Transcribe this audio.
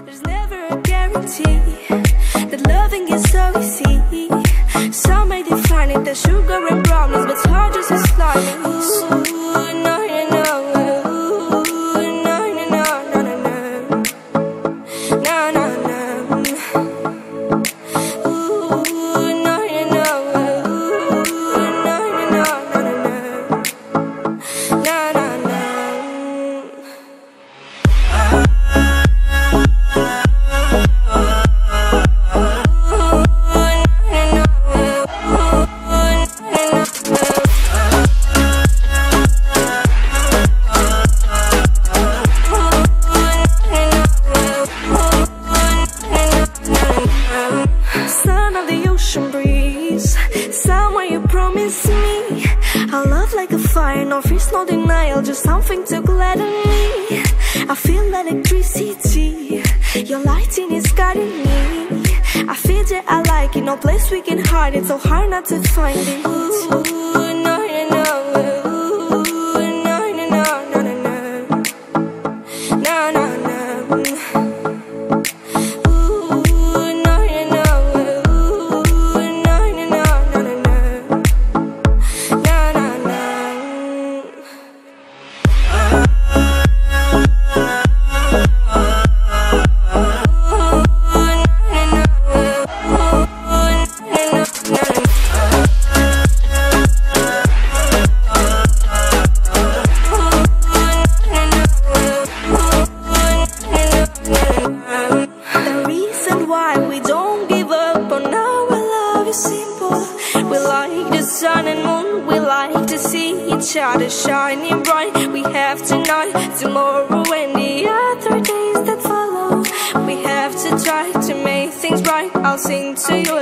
There's never a guarantee that loving is so easy. Some may define it as sugar and brownies, but it's hard just as slimy. Ooh, no, no, no. Ooh, no, no, no, no, no, no. No, no, no. Ooh, no, no, no. Ooh, no, no, no, no, no, no. No, no, no. Son of the ocean breeze, somewhere you promised me a love like a fire, no fears, no denial, just something to gladden me. I feel electricity, your lighting is guiding me. I feel that I like it, no place we can hide it, so hard not to find it. Ooh, no, no, no. Ooh, no, no, no, no, no, no. No, no, no. Sun and moon, we like to see each other shining bright. We have tonight, tomorrow and the other days that follow. We have to try to make things right. I'll sing to you